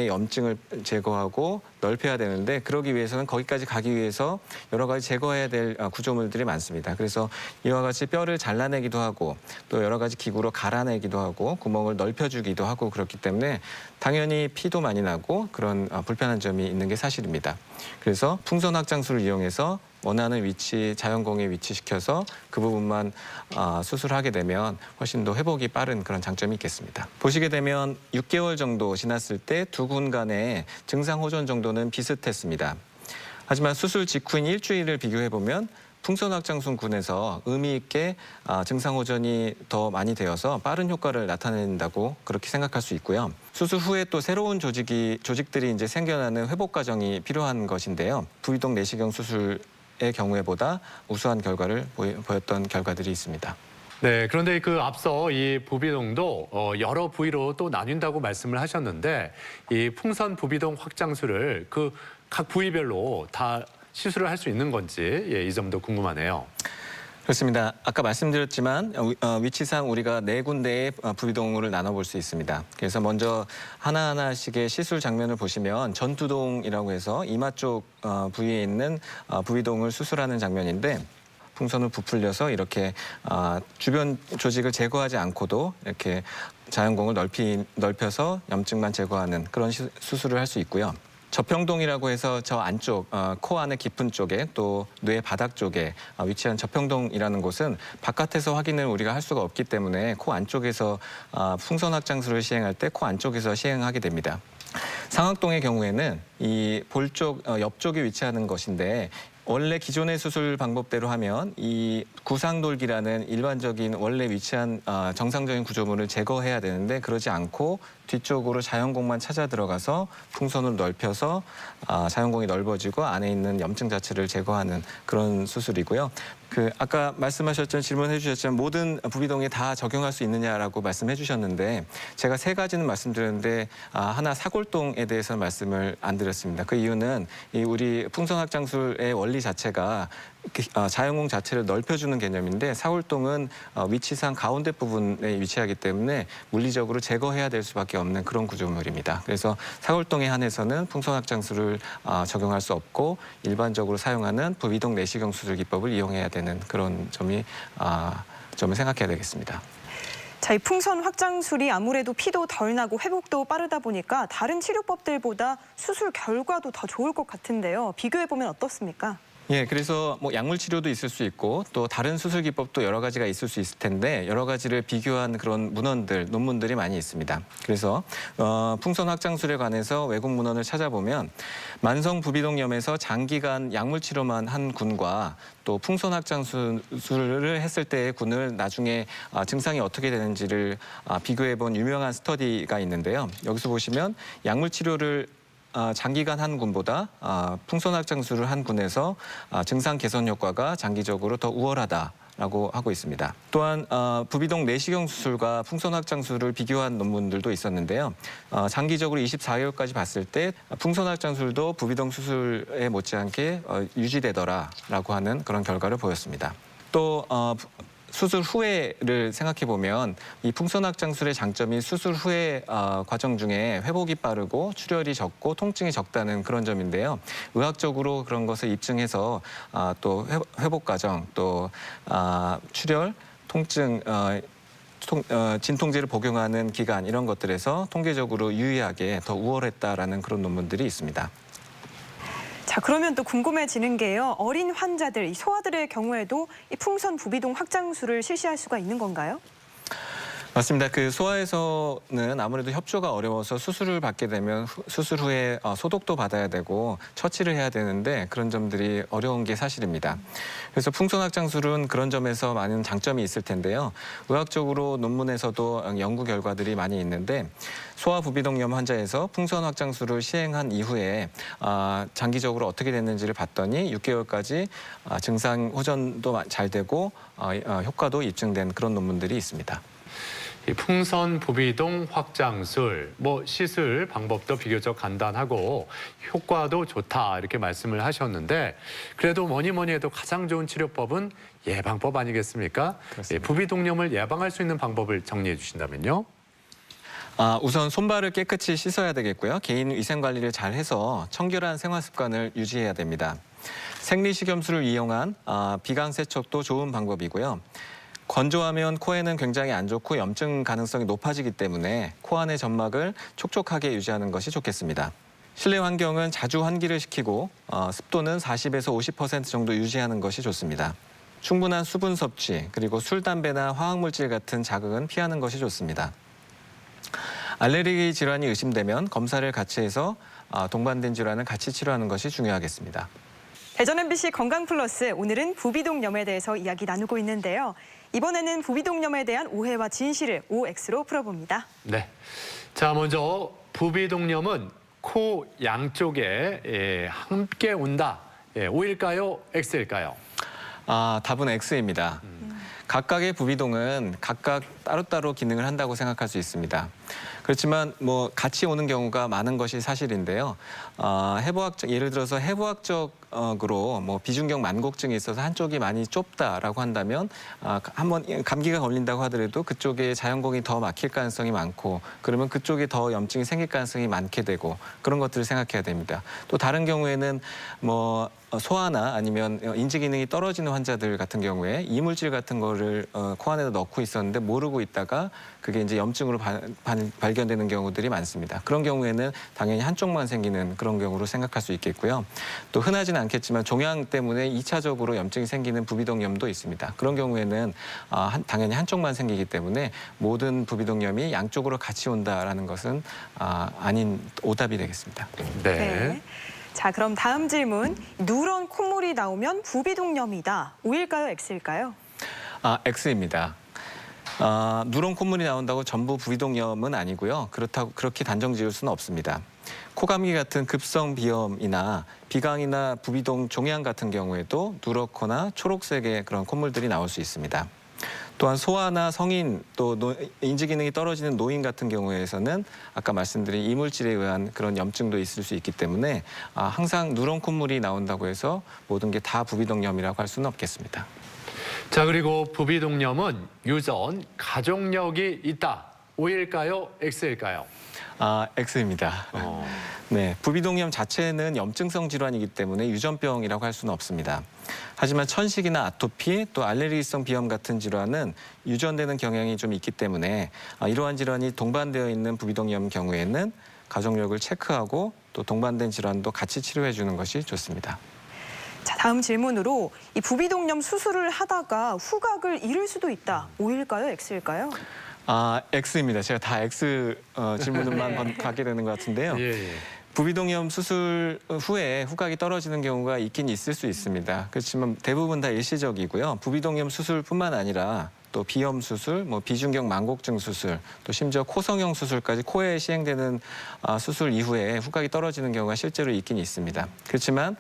염증을 제거하고 넓혀야 되는데 그러기 위해서는 거기까지 가기 위해서 여러 가지 제거해야 될 구조물들이 많습니다. 그래서 이와 같이 뼈를 잘라내기도 하고 또 여러 가지 기구로 갈아내기도 하고 구멍을 넓혀주기도 하고 그렇기 때문에 당연히 피도 많이 나고 그런 불편한 점이 있는 게 사실입니다. 그래서 풍선 확장술을 이용해서 원하는 위치, 자연공에 위치시켜서 그 부분만 수술하게 되면 훨씬 더 회복이 빠른 그런 장점이 있겠습니다. 보시게 되면 6개월 정도 지났을 때 두 군 간의 증상 호전 정도는 비슷했습니다. 하지만 수술 직후인 일주일을 비교해보면 풍선확장술 군에서 의미 있게 증상 호전이 더 많이 되어서 빠른 효과를 나타낸다고 그렇게 생각할 수 있고요. 수술 후에 또 새로운 조직들이 이제 생겨나는 회복 과정이 필요한 것인데요. 부비동 내시경 수술의 경우에보다 우수한 결과를 보였던 결과들이 있습니다. 네, 그런데 그 앞서 이 부비동도 여러 부위로 또 나뉜다고 말씀을 하셨는데 이 풍선 부비동 확장술을 그 각 부위별로 다 시술을 할 수 있는 건지 이 점도 궁금하네요. 그렇습니다. 아까 말씀드렸지만 위치상 우리가 4군데의 부비동을 나눠볼 수 있습니다. 그래서 먼저 하나하나씩의 시술 장면을 보시면 전두동이라고 해서 이마 쪽 부위에 있는 부비동을 수술하는 장면인데 풍선을 부풀려서 이렇게 주변 조직을 제거하지 않고도 이렇게 자연공을 넓혀서 염증만 제거하는 그런 수술을 할 수 있고요. 저평동이라고 해서 저 안쪽, 코 안의 깊은 쪽에 또 뇌 바닥 쪽에 위치한 저평동이라는 곳은 바깥에서 확인을 우리가 할 수가 없기 때문에 코 안쪽에서 풍선 확장술을 시행할 때 코 안쪽에서 시행하게 됩니다. 상악동의 경우에는 이 볼 쪽, 옆쪽에 위치하는 것인데 원래 기존의 수술 방법대로 하면 이 구상돌기라는 일반적인 원래 위치한 정상적인 구조물을 제거해야 되는데 그러지 않고 뒤쪽으로 자연공만 찾아 들어가서 풍선을 넓혀서 자연공이 넓어지고 안에 있는 염증 자체를 제거하는 그런 수술이고요. 아까 말씀하셨던 질문해 주셨지만 모든 부비동에 다 적용할 수 있느냐라고 말씀해 주셨는데 제가 3가지는 말씀드렸는데 하나 사골동에 대해서 말씀을 안 드렸습니다. 그 이유는 우리 풍선 확장술의 원리 자체가 자연공 자체를 넓혀주는 개념인데 사골동은 위치상 가운데 부분에 위치하기 때문에 물리적으로 제거해야 될 수밖에 없는 그런 구조물입니다. 그래서 사골동에 한해서는 풍선 확장술을 적용할 수 없고 일반적으로 사용하는 부비동 내시경 수술 기법을 이용해야 되는 그런 점을 생각해야 되겠습니다. 자, 이 풍선 확장술이 아무래도 피도 덜 나고 회복도 빠르다 보니까 다른 치료법들보다 수술 결과도 더 좋을 것 같은데요. 비교해보면 어떻습니까? 예, 그래서 약물 치료도 있을 수 있고 또 다른 수술 기법도 여러 가지가 있을 수 있을 텐데 여러 가지를 비교한 그런 논문들이 많이 있습니다. 그래서 풍선 확장술에 관해서 외국 문헌을 찾아보면 만성 부비동염에서 장기간 약물 치료만 한 군과 또 풍선 확장술을 했을 때의 군을 나중에 증상이 어떻게 되는지를 비교해 본 유명한 스터디가 있는데요. 여기서 보시면 약물 치료를 장기간 한 군보다 풍선 확장술을 한 군에서 증상 개선 효과가 장기적으로 더 우월하다라고 하고 있습니다. 또한 부비동 내시경 수술과 풍선 확장술을 비교한 논문들도 있었는데요. 장기적으로 24개월까지 봤을 때 풍선 확장술도 부비동 수술에 못지않게 유지되더라라고 하는 그런 결과를 보였습니다. 또 수술 후에를 생각해 보면 이 풍선 확장술의 장점이 수술 후에 과정 중에 회복이 빠르고 출혈이 적고 통증이 적다는 그런 점인데요. 의학적으로 그런 것을 입증해서 또 회복 과정 또 출혈, 통증 진통제를 복용하는 기간 이런 것들에서 통계적으로 유의하게 더 우월했다라는 그런 논문들이 있습니다. 자, 그러면 또 궁금해지는 게요. 어린 환자들, 이 소아들의 경우에도 이 풍선 부비동 확장술을 실시할 수가 있는 건가요? 맞습니다. 소아에서는 아무래도 협조가 어려워서 수술을 받게 되면 수술 후에 소독도 받아야 되고 처치를 해야 되는데 그런 점들이 어려운 게 사실입니다. 그래서 풍선 확장술은 그런 점에서 많은 장점이 있을 텐데요. 의학적으로 논문에서도 연구 결과들이 많이 있는데 소아 부비동염 환자에서 풍선 확장술을 시행한 이후에 장기적으로 어떻게 됐는지를 봤더니 6개월까지 증상 호전도 잘 되고 효과도 입증된 그런 논문들이 있습니다. 이 풍선 부비동 확장술, 시술 방법도 비교적 간단하고 효과도 좋다 이렇게 말씀을 하셨는데 그래도 뭐니 해도 가장 좋은 치료법은 예방법 아니겠습니까? 그렇습니다. 부비동염을 예방할 수 있는 방법을 정리해 주신다면요. 우선 손발을 깨끗이 씻어야 되겠고요. 개인 위생 관리를 잘 해서 청결한 생활 습관을 유지해야 됩니다. 생리식염수를 이용한 비강 세척도 좋은 방법이고요. 건조하면 코에는 굉장히 안 좋고 염증 가능성이 높아지기 때문에 코 안의 점막을 촉촉하게 유지하는 것이 좋겠습니다. 실내 환경은 자주 환기를 시키고 습도는 40에서 50% 정도 유지하는 것이 좋습니다. 충분한 수분 섭취, 그리고 술, 담배나 화학물질 같은 자극은 피하는 것이 좋습니다. 알레르기 질환이 의심되면 검사를 같이 해서 동반된 질환을 같이 치료하는 것이 중요하겠습니다. 대전 MBC 건강플러스, 오늘은 부비동염에 대해서 이야기 나누고 있는데요. 이번에는 부비동염에 대한 오해와 진실을 OX로 풀어봅니다. 네. 자, 먼저 부비동염은 코 양쪽에 함께 온다. O일까요? X일까요? 답은 X입니다. 각각의 부비동은 각각 따로따로 기능을 한다고 생각할 수 있습니다. 그렇지만 같이 오는 경우가 많은 것이 사실인데요. 예를 들어서 해부학적으로 비중격 만곡증이 있어서 한쪽이 많이 좁다라고 한다면 한번 감기가 걸린다고 하더라도 그쪽에 자연공이 더 막힐 가능성이 많고 그러면 그쪽에 더 염증이 생길 가능성이 많게 되고 그런 것들을 생각해야 됩니다. 또 다른 경우에는 소아나 아니면 인지 기능이 떨어지는 환자들 같은 경우에 이물질 같은 거를 코 안에다 넣고 있었는데 모르고 있다가 그게 이제 염증으로 발견되는 경우들이 많습니다. 그런 경우에는 당연히 한쪽만 생기는 그런 경우로 생각할 수 있겠고요. 또 흔하지는 않겠지만 종양 때문에 2차적으로 염증이 생기는 부비동염도 있습니다. 그런 경우에는 당연히 한쪽만 생기기 때문에 모든 부비동염이 양쪽으로 같이 온다라는 것은 아닌 오답이 되겠습니다. 네. 자, 그럼 다음 질문. 누런 콧물이 나오면 부비동염이다. O일까요? X일까요? X입니다. 누런 콧물이 나온다고 전부 부비동염은 아니고요. 그렇게 단정 지을 수는 없습니다. 코감기 같은 급성 비염이나 비강이나 부비동 종양 같은 경우에도 누렇거나 초록색의 그런 콧물들이 나올 수 있습니다. 또한 소아나 성인 또 인지 기능이 떨어지는 노인 같은 경우에서는 아까 말씀드린 이물질에 의한 그런 염증도 있을 수 있기 때문에 항상 누런 콧물이 나온다고 해서 모든 게 다 부비동염이라고 할 수는 없겠습니다. 자, 그리고 부비동염은 유전, 가족력이 있다. O일까요? X일까요? X입니다. 네, 부비동염 자체는 염증성 질환이기 때문에 유전병이라고 할 수는 없습니다. 하지만 천식이나 아토피 또 알레르기성 비염 같은 질환은 유전되는 경향이 좀 있기 때문에 이러한 질환이 동반되어 있는 부비동염 경우에는 가족력을 체크하고 또 동반된 질환도 같이 치료해 주는 것이 좋습니다. 자, 다음 질문으로 이 부비동염 수술을 하다가 후각을 잃을 수도 있다. O일까요? X일까요? X입니다. 제가 다 X 질문만 받게 되는 것 같은데요. 예. 부비동염 수술 후에 후각이 떨어지는 경우가 있긴 있을 수 있습니다. 그렇지만 대부분 다 일시적이고요. 부비동염 수술뿐만 아니라 또 비염 수술, 비중격 만곡증 수술, 또 심지어 코성형 수술까지 코에 시행되는 수술 이후에 후각이 떨어지는 경우가 실제로 있긴 있습니다. 그렇지만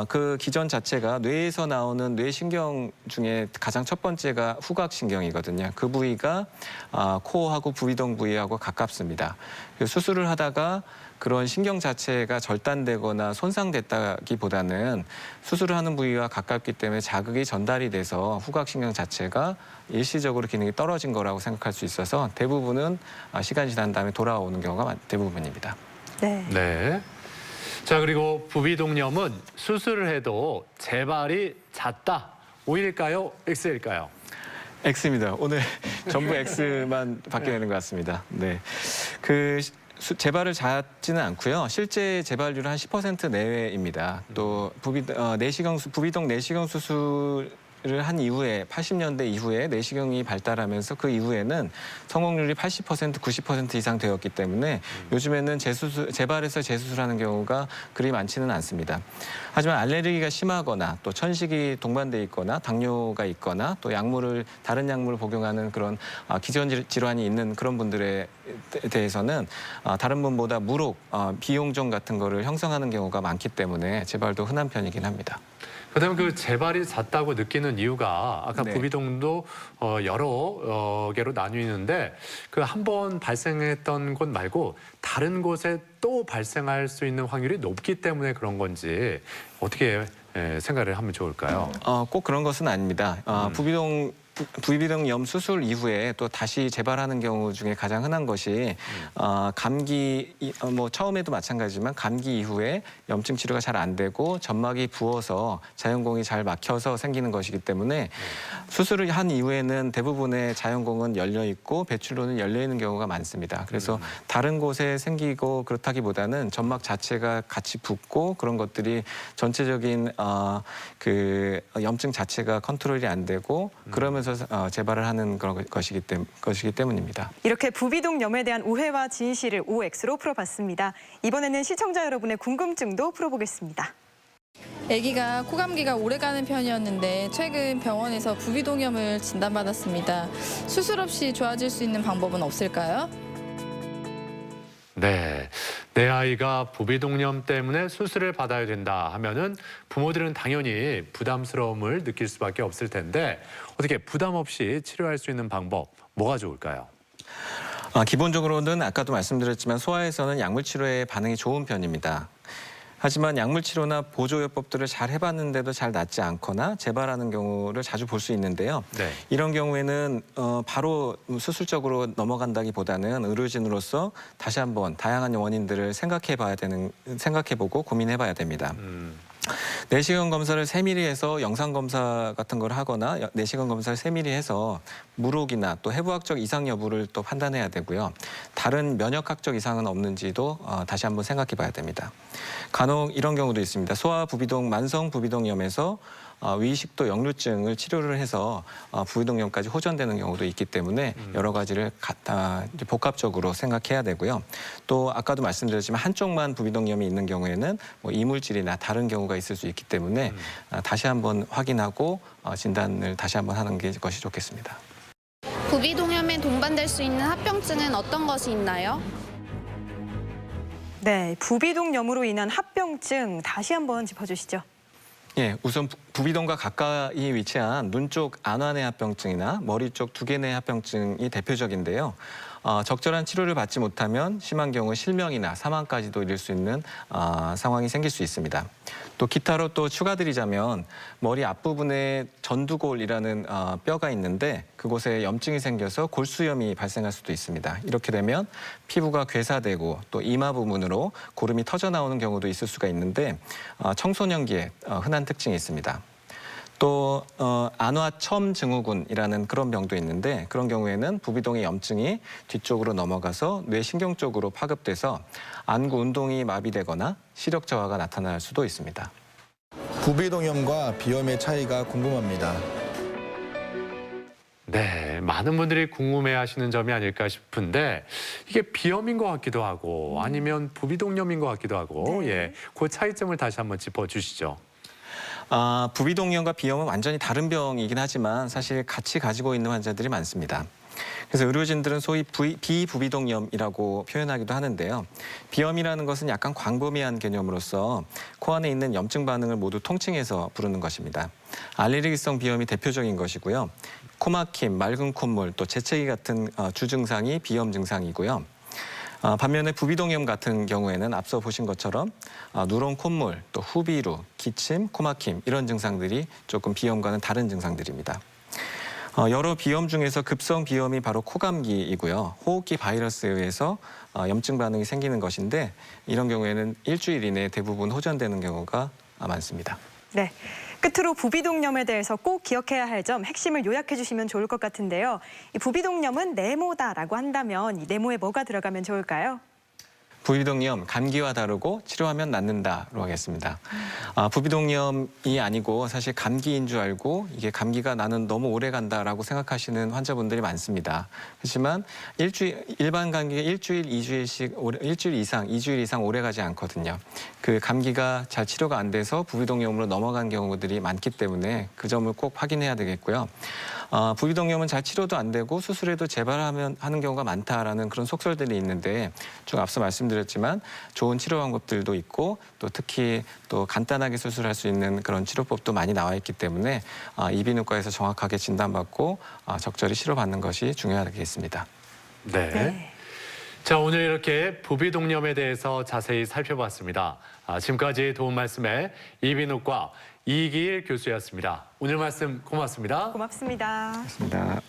그 기전 자체가 뇌에서 나오는 뇌신경 중에 가장 첫 번째가 후각신경이거든요. 그 부위가 코하고 부비동 부위하고 가깝습니다. 수술을 하다가 그런 신경 자체가 절단되거나 손상됐다기보다는 수술을 하는 부위와 가깝기 때문에 자극이 전달이 돼서 후각신경 자체가 일시적으로 기능이 떨어진 거라고 생각할 수 있어서 대부분은 시간이 지난 다음에 돌아오는 경우가 대부분입니다. 네. 자, 그리고 부비동염은 수술을 해도 재발이 잦다. O일까요? X일까요? X입니다. 오늘 전부 X만 받게 되는 것 같습니다. 네. 재발을 잦지는 않고요. 실제 재발률은 한 10% 내외입니다. 또 부비동 내시경 수술을 한 이후에 80년대 이후에 내시경이 발달하면서 그 이후에는 성공률이 80%, 90% 이상 되었기 때문에 요즘에는 재발해서 재수술하는 경우가 그리 많지는 않습니다. 하지만 알레르기가 심하거나 또 천식이 동반돼 있거나 당뇨가 있거나 또 다른 약물을 복용하는 그런 기전 질환이 있는 그런 분들의 대해서는 다른 분보다 무록, 비용종 같은 거를 형성하는 경우가 많기 때문에 재발도 흔한 편이긴 합니다. 그다음에 그 재발이 잦다고 느끼는 이유가 아까 네. 부비동도 여러 개로 나뉘는데 그 한 번 발생했던 곳 말고 다른 곳에 또 발생할 수 있는 확률이 높기 때문에 그런 건지 어떻게 생각을 하면 좋을까요? 꼭 그런 것은 아닙니다. 부비동염 수술 이후에 또 다시 재발하는 경우 중에 가장 흔한 것이 감기, 뭐 처음에도 마찬가지지만 감기 이후에 염증 치료가 잘 안 되고 점막이 부어서 자연공이 잘 막혀서 생기는 것이기 때문에 수술을 한 이후에는 대부분의 자연공은 열려 있고 배출로는 열려 있는 경우가 많습니다. 그래서 다른 곳에 생기고 그렇다기보다는 점막 자체가 같이 붓고 그런 것들이 전체적인 그 염증 자체가 컨트롤이 안 되고 그러면서 재발을 하는 그런 것이기 때문입니다. 이렇게 부비동염에 대한 오해와 진실을 OX로 풀어봤습니다. 이번에는 시청자 여러분의 궁금증도 풀어보겠습니다. 아기가 코감기가 오래가는 편이었는데 최근 병원에서 부비동염을 진단받았습니다. 수술 없이 좋아질 수 있는 방법은 없을까요? 네, 내 아이가 부비동염 때문에 수술을 받아야 된다 하면은 부모들은 당연히 부담스러움을 느낄 수밖에 없을 텐데 어떻게 부담 없이 치료할 수 있는 방법 뭐가 좋을까요? 기본적으로는 아까도 말씀드렸지만 소아에서는 약물 치료에 반응이 좋은 편입니다. 하지만 약물 치료나 보조요법들을 잘 해봤는데도 잘 낫지 않거나 재발하는 경우를 자주 볼 수 있는데요. 네. 이런 경우에는 바로 수술적으로 넘어간다기보다는 의료진으로서 다시 한번 다양한 원인들을 생각해보고 고민해봐야 됩니다. 내시경 검사를 세밀히 해서 영상 검사 같은 걸 하거나 내시경 검사를 세밀히 해서 무록이나 또 해부학적 이상 여부를 또 판단해야 되고요. 다른 면역학적 이상은 없는지도 다시 한번 생각해 봐야 됩니다. 간혹 이런 경우도 있습니다. 소아 부비동, 만성 부비동염에서 위식도 역류증을 치료를 해서 부비동염까지 호전되는 경우도 있기 때문에 여러 가지를 복합적으로 생각해야 되고요. 또 아까도 말씀드렸지만 한쪽만 부비동염이 있는 경우에는 뭐 이물질이나 다른 경우가 있을 수 있기 때문에 다시 한번 확인하고 진단을 다시 한번 하는 것이 좋겠습니다. 부비동염에 동반될 수 있는 합병증은 어떤 것이 있나요? 네, 부비동염으로 인한 합병증 다시 한번 짚어주시죠. 예, 우선 부비동과 가까이 위치한 눈 쪽 안환의 합병증이나 머리 쪽 두개내 합병증이 대표적인데요. 적절한 치료를 받지 못하면 심한 경우 실명이나 사망까지도 이를 수 있는 상황이 생길 수 있습니다. 또 기타로 또 추가드리자면 머리 앞부분에 전두골이라는 뼈가 있는데 그곳에 염증이 생겨서 골수염이 발생할 수도 있습니다. 이렇게 되면 피부가 괴사되고 또 이마 부분으로 고름이 터져 나오는 경우도 있을 수가 있는데 청소년기에 흔한 특징이 있습니다. 또 안화첨 증후군이라는 그런 병도 있는데 그런 경우에는 부비동의 염증이 뒤쪽으로 넘어가서 뇌신경 쪽으로 파급돼서 안구 운동이 마비되거나 시력 저하가 나타날 수도 있습니다. 부비동염과 비염의 차이가 궁금합니다. 네, 많은 분들이 궁금해하시는 점이 아닐까 싶은데 이게 비염인 것 같기도 하고 아니면 부비동염인 것 같기도 하고 예, 그 차이점을 다시 한번 짚어주시죠. 부비동염과 비염은 완전히 다른 병이긴 하지만 사실 같이 가지고 있는 환자들이 많습니다. 그래서 의료진들은 소위 비부비동염이라고 표현하기도 하는데요. 비염이라는 것은 약간 광범위한 개념으로서 코 안에 있는 염증 반응을 모두 통칭해서 부르는 것입니다. 알레르기성 비염이 대표적인 것이고요. 코막힘, 맑은 콧물, 또 재채기 같은 주증상이 비염 증상이고요. 반면에 부비동염 같은 경우에는 앞서 보신 것처럼 누런 콧물, 또 후비루, 기침, 코막힘 이런 증상들이 조금 비염과는 다른 증상들입니다. 여러 비염 중에서 급성 비염이 바로 코감기이고요. 호흡기 바이러스에 의해서 염증 반응이 생기는 것인데 이런 경우에는 일주일 이내에 대부분 호전되는 경우가 많습니다. 네. 끝으로 부비동염에 대해서 꼭 기억해야 할 점 핵심을 요약해 주시면 좋을 것 같은데요. 이 부비동염은 네모다라고 한다면 이 네모에 뭐가 들어가면 좋을까요? 부비동염, 감기와 다르고 치료하면 낫는다로 하겠습니다. 부비동염이 아니고 사실 감기인 줄 알고 이게 감기가 나는 너무 오래 간다라고 생각하시는 환자분들이 많습니다. 하지만 일반 감기가 일주일 이상, 2주일 이상 오래 가지 않거든요. 그 감기가 잘 치료가 안 돼서 부비동염으로 넘어간 경우들이 많기 때문에 그 점을 꼭 확인해야 되겠고요. 부비동염은 잘 치료도 안 되고 수술해도 재발하는 경우가 많다라는 그런 속설들이 있는데 좀 앞서 말씀드렸지만 좋은 치료 방법들도 있고 또 특히 또 간단하게 수술할 수 있는 그런 치료법도 많이 나와 있기 때문에 이비인후과에서 정확하게 진단받고 적절히 치료받는 것이 중요하겠습니다. 네. 자, 오늘 이렇게 부비동염에 대해서 자세히 살펴봤습니다. 지금까지 도움 말씀에 이비인후과 이기일 교수였습니다. 오늘 말씀 고맙습니다. 고맙습니다. 고맙습니다.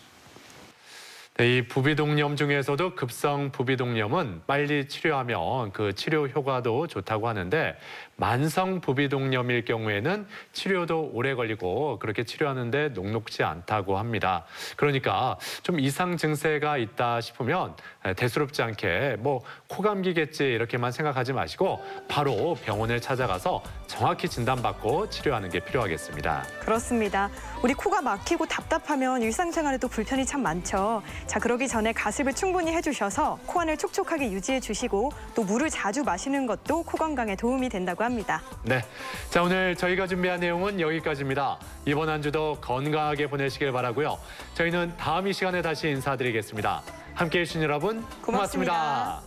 네, 이 부비동염 중에서도 급성 부비동염은 빨리 치료하면 그 치료 효과도 좋다고 하는데 만성 부비동염일 경우에는 치료도 오래 걸리고 그렇게 치료하는데 녹록지 않다고 합니다. 그러니까 좀 이상 증세가 있다 싶으면 대수롭지 않게 뭐 코감기겠지 이렇게만 생각하지 마시고 바로 병원을 찾아가서 정확히 진단받고 치료하는 게 필요하겠습니다. 그렇습니다. 우리 코가 막히고 답답하면 일상생활에도 불편이 참 많죠. 자, 그러기 전에 가습을 충분히 해주셔서 코 안을 촉촉하게 유지해 주시고 또 물을 자주 마시는 것도 코 건강에 도움이 된다고 합니다. 네, 자 오늘 저희가 준비한 내용은 여기까지입니다. 이번 한 주도 건강하게 보내시길 바라고요. 저희는 다음 이 시간에 다시 인사드리겠습니다. 함께해 주신 여러분 고맙습니다.